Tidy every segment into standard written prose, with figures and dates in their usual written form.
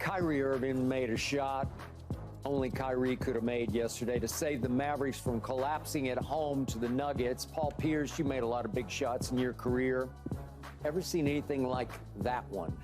Kyrie Irving made a shot only Kyrie could have made yesterday to save the Mavericks from collapsing at home to the Nuggets. Paul Pierce, you made a lot of big shots in your career. Ever seen anything like that one?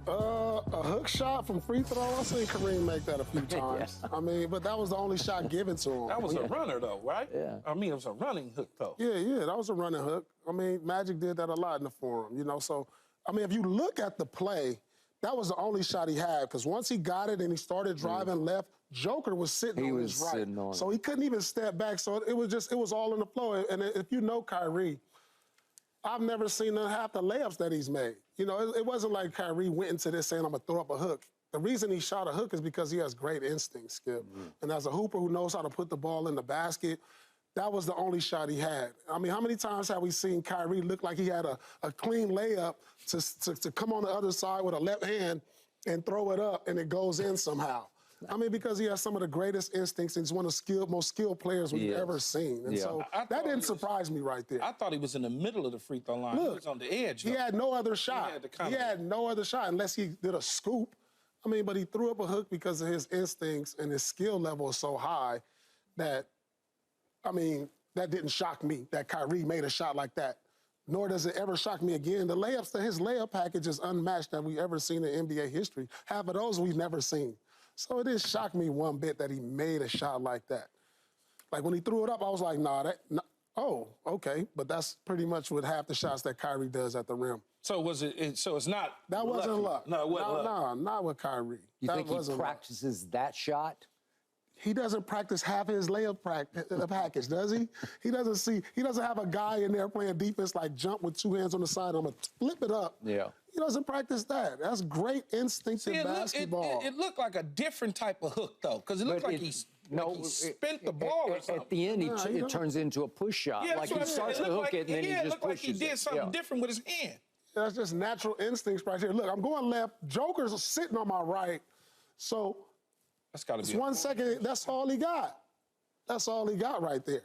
A hook shot from free throw. I've seen Kareem make that a few times. Yeah. I mean, but that was the only shot given to him. That was a runner, though, right? Yeah. I mean, it was a running hook, though. Yeah, that was a running hook. I mean, Magic did that a lot in the Forum, you know. So, I mean, if you look at the play, that was the only shot he had, because once he got it and he started driving left, Joker was sitting on his right. So he couldn't even step back. So it was all in the flow. And if you know Kyrie, I've never seen half the layups that he's made. You know, it wasn't like Kyrie went into this saying, I'm going to throw up a hook. The reason he shot a hook is because he has great instincts, Skip. And as a hooper who knows how to put the ball in the basket, that was the only shot he had. I mean, how many times have we seen Kyrie look like he had a clean layup to come on the other side with a left hand and throw it up and it goes in somehow? I mean, because he has some of the greatest instincts and he's one of the most skilled players we've ever seen. And so that didn't surprise me right there. I thought he was in the middle of the free throw line. Look, he was on the edge, though. He had no other shot. He had no other shot unless he did a scoop. I mean, but he threw up a hook because of his instincts and his skill level is so high that, I mean, that didn't shock me that Kyrie made a shot like that. Nor does it ever shock me again. The layups, his layup package is unmatched that we've ever seen in NBA history. Half of those we've never seen. So it didn't shock me one bit that he made a shot like that. Like when he threw it up, I was like, oh, okay. But that's pretty much with half the shots that Kyrie does at the rim. So so it's not That wasn't luck. No, it wasn't luck. No, not with Kyrie. You think he practices that shot? He doesn't practice half his layup package, does he? He doesn't have a guy in there playing defense like jump with two hands on the side. I'm going to flip it up. Yeah. He doesn't practice that. That's great instinctive basketball. It looked like a different type of hook, though, because it looked like he spent the ball or something. At the end, it turns into a push shot. Yeah, like he starts to hook it, and then he just pushes it. It looked like he did something different with his hand. That's just natural instincts right here. Look, I'm going left. Joker's sitting on my right. So that's got to be it's 1 second. That's all he got. That's all he got right there.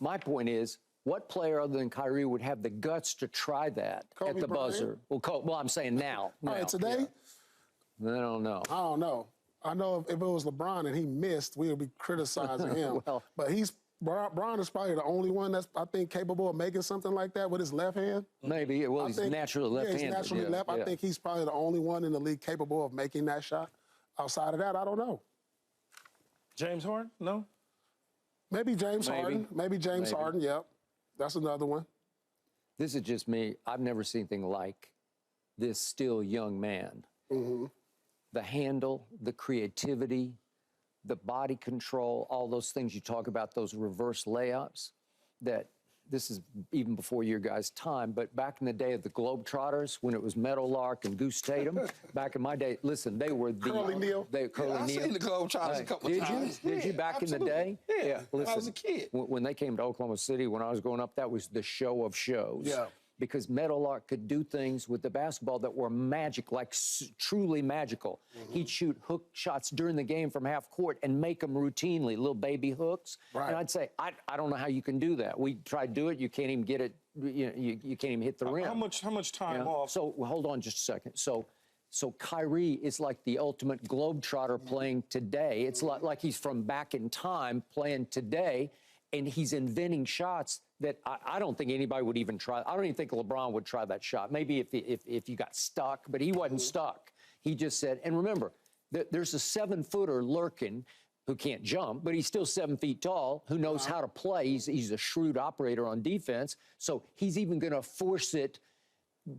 My point is, what player other than Kyrie would have the guts to try that at the buzzer? Well, I'm saying now. All right, today? Yeah. I don't know. I don't know. I know if it was LeBron and he missed, we would be criticizing him. But Bron is probably the only one that's, I think, capable of making something like that with his left hand. Maybe. Well, he's naturally left-handed. Yeah, he's naturally left. I think he's probably the only one in the league capable of making that shot. Outside of that, I don't know. James Harden? No? Maybe James Harden. Maybe James Harden, yep. That's another one. This is just me. I've never seen anything like this still young man. The handle, the creativity, the body control, all those things you talk about, those reverse layups, that this is even before your guys' time, but back in the day of the Globetrotters, when it was Meadowlark and Goose Tatum, back in my day, listen, they were the... Curly Neal. I've seen the Globetrotters a couple times. Did you back in the day? Yeah, listen, I was a kid. When they came to Oklahoma City, when I was growing up, that was the show of shows. Yeah. Because Meadowlark could do things with the basketball that were magic, like truly magical. He'd shoot hook shots during the game from half court and make them routinely, little baby hooks. Right. And I'd say, I don't know how you can do that. We tried to do it. You can't even get it. You can't even hit the rim. How much time off? So hold on just a second. So Kyrie is like the ultimate globetrotter playing today. It's like he's from back in time playing today, and he's inventing shots that I don't think anybody would even try. I don't even think LeBron would try that shot. Maybe if you got stuck, but he wasn't stuck. He just said, and remember, there's a 7-footer lurking who can't jump, but he's still 7 feet tall, who knows how to play. He's a shrewd operator on defense. So he's even going to force it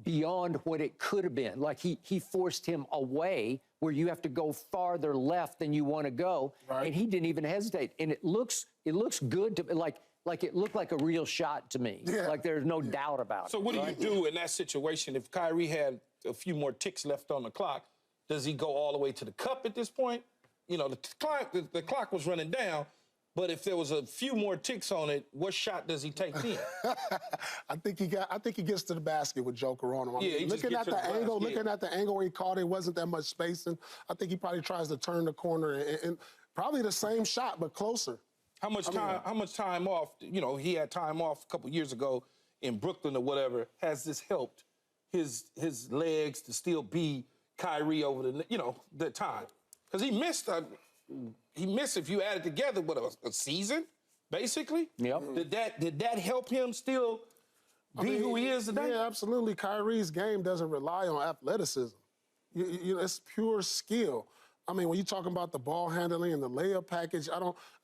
beyond what it could have been. Like he forced him away where you have to go farther left than you want to go. Right. And he didn't even hesitate. And it looks good to like it looked like a real shot to me. Yeah. Like there's no doubt about it. So what do you do in that situation if Kyrie had a few more ticks left on the clock? Does he go all the way to the cup at this point? You know, the clock was running down, but if there was a few more ticks on it, what shot does he take then? I think he gets to the basket with Joker on him. Looking at the angle where he caught it, wasn't that much spacing. I think he probably tries to turn the corner and probably the same shot but closer. How much time off? You know, he had time off a couple years ago in Brooklyn or whatever. Has this helped his legs to still be Kyrie over the time? Because he missed if you add it together, a season, basically? Yep. Did that help him still be who he is today? Yeah, absolutely. Kyrie's game doesn't rely on athleticism. It's pure skill. I mean, when you're talking about the ball handling and the layup package,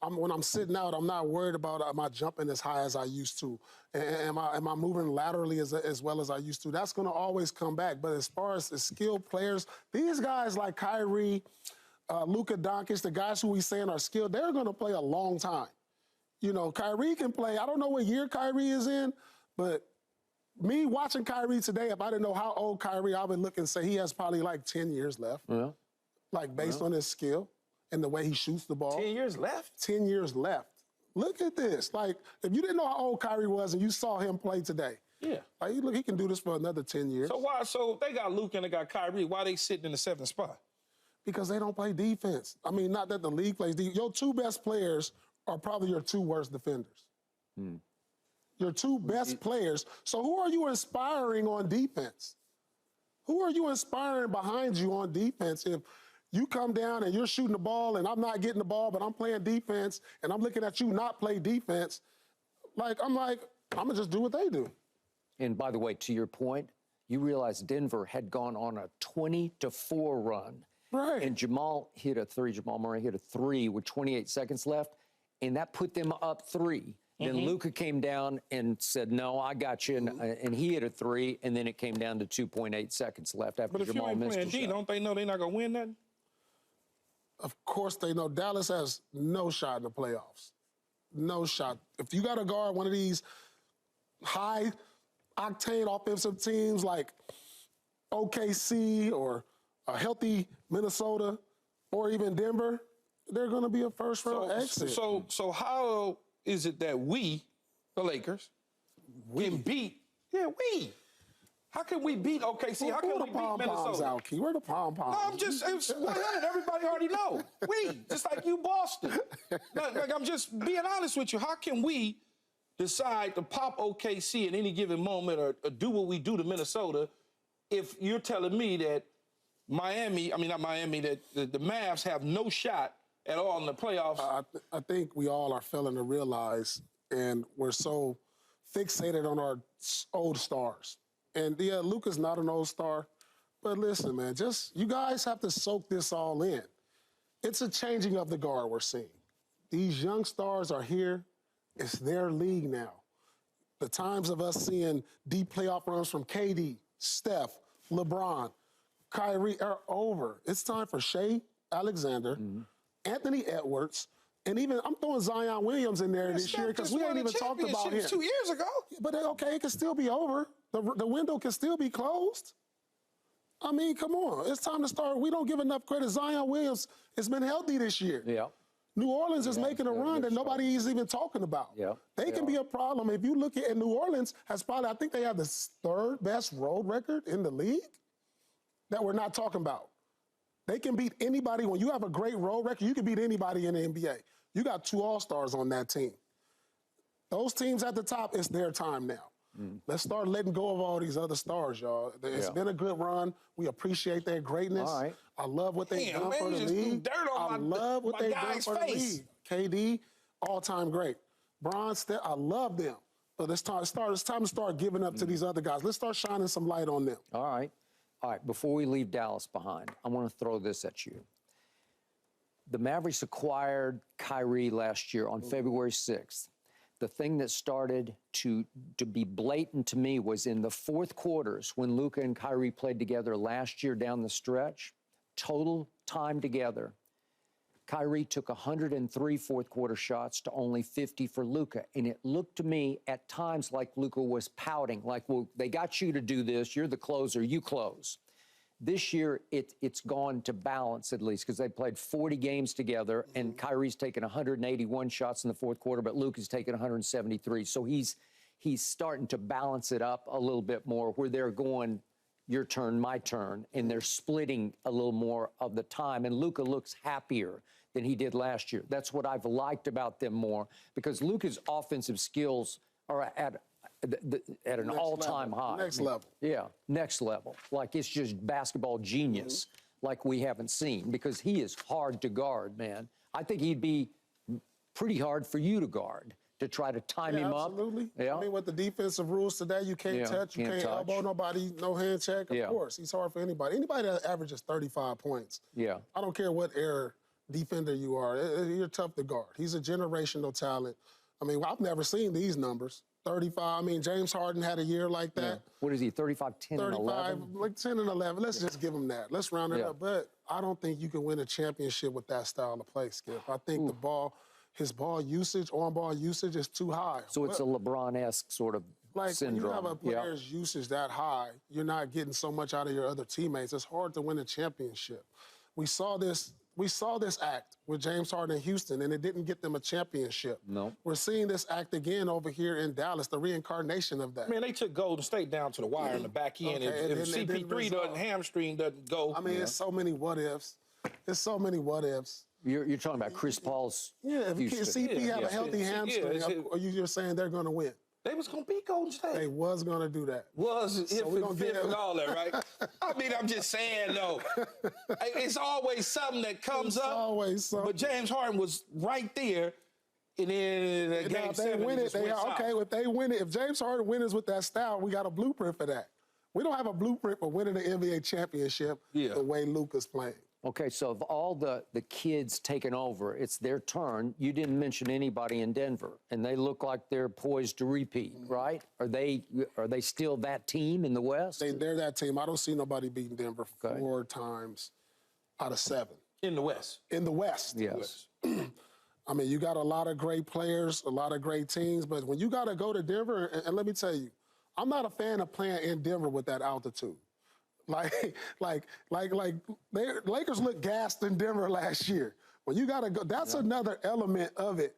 when I'm sitting out, I'm not worried about am I jumping as high as I used to? Am I moving laterally as well as I used to? That's going to always come back. But as far as the skilled players, these guys like Kyrie, Luka Doncic, the guys who we saying are skilled, they're going to play a long time. Kyrie can play. I don't know what year Kyrie is in, but me watching Kyrie today, if I didn't know how old Kyrie, I would look and say he has probably like 10 years left. Yeah. Like, based on his skill and the way he shoots the ball. 10 years left? 10 years left. Look at this. Like, if you didn't know how old Kyrie was and you saw him play today, like, look, he can do this for another 10 years. So they got Luka and they got Kyrie. Why they sitting in the 7th spot? Because they don't play defense. I mean, not that the league plays defense. Your 2 best players are probably your 2 worst defenders. Your 2 best players. So who are you inspiring on defense? Who are you inspiring behind you on defense if you come down and you're shooting the ball and I'm not getting the ball, but I'm playing defense and I'm looking at you not play defense? I'm going to just do what they do. And by the way, to your point, you realize Denver had gone on a 20-4 run. Right. And Jamal Murray hit a 3 with 28 seconds left, and that put them up 3. Then Luka came down and said, no, I got you, and he hit a 3, and then it came down to 2.8 seconds left after Jamal missed a shot. But if you ain't playing D, don't they know they're not going to win nothing? Of course they know. Dallas has no shot in the playoffs. No shot. If you got to guard one of these high-octane offensive teams like OKC or a healthy Minnesota or even Denver, they're going to be a first-round exit. So how is it that we, the Lakers, can beat? Yeah, we. How can we beat OKC? How can we beat Minnesota? Out, Key. Where the pom-poms? No, it's 100. Everybody already know. We, just like you, Boston. Like, I'm just being honest with you. How can we decide to pop OKC at any given moment or do what we do to Minnesota if you're telling me that that the Mavs have no shot at all in the playoffs? I think we all are failing to realize, and we're so fixated on our old stars. And yeah, Luka's not an old star, but listen, man, you guys have to soak this all in. It's a changing of the guard we're seeing. These young stars are here. It's their league now. The times of us seeing deep playoff runs from KD, Steph, LeBron, Kyrie are over. It's time for Shea Alexander, Anthony Edwards, and even I'm throwing Zion Williams in there this year because we ain't even talked about him. 2 years ago. But okay, it can still be over. The window can still be closed. I mean, come on. It's time to start. We don't give enough credit. Zion Williams has been healthy this year. Yeah. New Orleans is making a run that nobody is even talking about. Yeah. They can be a problem. If you look at New Orleans has probably, I think they have the 3rd best road record in the league that we're not talking about. They can beat anybody. When you have a great road record, you can beat anybody in the NBA. You got 2 All-Stars on that team. Those teams at the top, it's their time now. Let's start letting go of all these other stars, y'all. It's been a good run. We appreciate their greatness. All right. I love what they've done for the league. I love what they've done for the league. KD, all-time great. Bron, I love them. But it's time to start giving up to these other guys. Let's start shining some light on them. All right. Before we leave Dallas behind, I want to throw this at you. The Mavericks acquired Kyrie last year on February 6th. The thing that started to be blatant to me was in the 4th quarters when Luka and Kyrie played together last year down the stretch, total time together. Kyrie took 103 fourth-quarter shots to only 50 for Luka, and it looked to me at times like Luka was pouting, like, well, they got you to do this, you're the closer, you close. This year, it's gone to balance at least because they played 40 games together, and Kyrie's taken 181 shots in the 4th quarter, but Luka's taken 173. So he's starting to balance it up a little bit more where they're going, your turn, my turn, and they're splitting a little more of the time. And Luka looks happier than he did last year. That's what I've liked about them more because Luka's offensive skills are at at an all-time high. Next level. Yeah, next level. Like it's just basketball genius, like we haven't seen, because he is hard to guard, man. I think he'd be pretty hard for you to guard, to try to time him absolutely. up. Yeah. I mean, with the defensive rules today, you can't touch, you can't elbow nobody, no hand check. Of course, he's hard for anybody. Anybody that averages 35 points. Yeah. I don't care what era defender you are. You're tough to guard. He's a generational talent. I mean, I've never seen these numbers. 35. I mean, James Harden had a year like that. Yeah. What is he, 35, 10, 35, and 11? like 10 and 11. Let's just give him that. Let's round it up. But I don't think you can win a championship with that style of play, Skip. I think his ball usage, on-ball usage is too high. So it's a LeBron-esque sort of syndrome. When you have a player's usage that high, you're not getting so much out of your other teammates. It's hard to win a championship. We saw this act with James Harden in Houston, and it didn't get them a championship. No. We're seeing this act again over here in Dallas, the reincarnation of that. Man, they took Golden State down to the wire in the back end. If CP3 doesn't, hamstring doesn't go. I mean, it's so many what-ifs. There's so many what-ifs. You're talking about Chris Paul's if CP have a healthy hamstring, or you're saying they're going to win? They was going to beat Golden State. They was going to do that. And all that, right? I mean, I'm just saying, though. It's always something that comes up. Always something. But James Harden was right there. And then game 7, win it. If they win it, if James Harden wins with that style, we got a blueprint for that. We don't have a blueprint for winning the NBA championship the way Luka's playing. Okay, so of all the kids taking over, it's their turn. You didn't mention anybody in Denver, and they look like they're poised to repeat, right? Are they still that team in the West? They're that team. I don't see nobody beating Denver 4 times out of 7. In the West. In the West. Yes. I mean, you got a lot of great players, a lot of great teams, but when you got to go to Denver, and let me tell you, I'm not a fan of playing in Denver with that altitude. Lakers looked gassed in Denver last year. When you got to go, that's another element of it,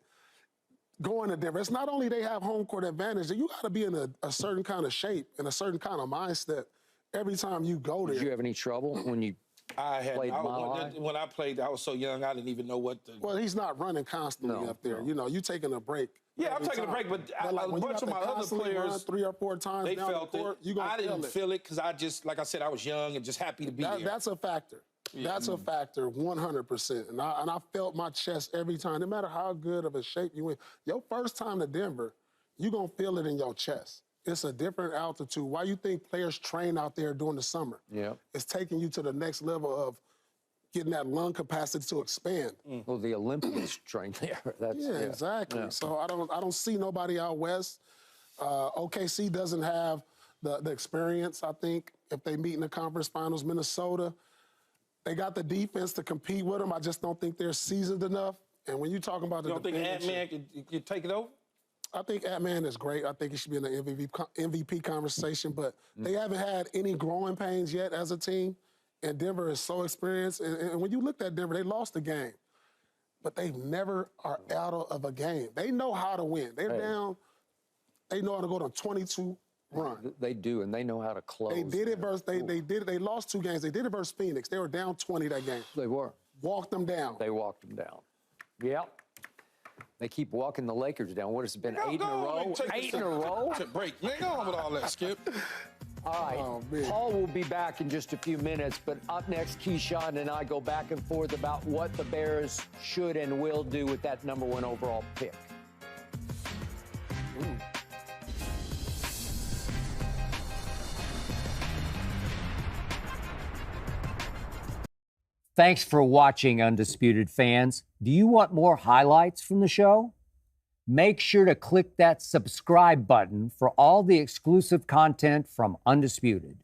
going to Denver. It's not only they have home court advantage, you got to be in a certain kind of shape and a certain kind of mindset every time you go there. Did you have any trouble when you played Mile High? When I played, I was so young, I didn't even know what the... Well, he's not running constantly up there. You know, you taking a break. Yeah, I'm taking a break, but a bunch of my other players, 3 or 4 times they down felt the court, it. I didn't feel it because I just, like I said, I was young and just happy to be there. That's a factor. That's a factor, 100%. And I felt my chest every time, no matter how good of a shape you in. Your first time to Denver, you're going to feel it in your chest. It's a different altitude. Why you think players train out there during the summer? Yeah. It's taking you to the next level of getting that lung capacity to expand. Well, the Olympians train there. Exactly. Yeah. So I don't see nobody out west. OKC doesn't have the experience, I think, if they meet in the conference finals. Minnesota, they got the defense to compete with them. I just don't think they're seasoned enough. And when you're talking about you don't think Ant-Man could take it over? I think Ant-Man is great. I think he should be in the MVP conversation, but they haven't had any growing pains yet as a team. And Denver is so experienced. And when you looked at Denver, they lost the game. But they never are out of a game. They know how to win. They're down. They know how to go on a 22 run. They do, and they know how to close. They did it versus, they lost 2 games. They did it versus Phoenix. They were down 20 that game. They were. Walked them down. They walked them down. Yep. They keep walking the Lakers down. What has it been, 8 in a row? 8 in a row? Break. Man, go on with all that, Skip. All right, Paul will be back in just a few minutes, but up next, Keyshawn and I go back and forth about what the Bears should and will do with that #1 overall pick. Thanks for watching, Undisputed fans. Do you want more highlights from the show? Make sure to click that subscribe button for all the exclusive content from Undisputed.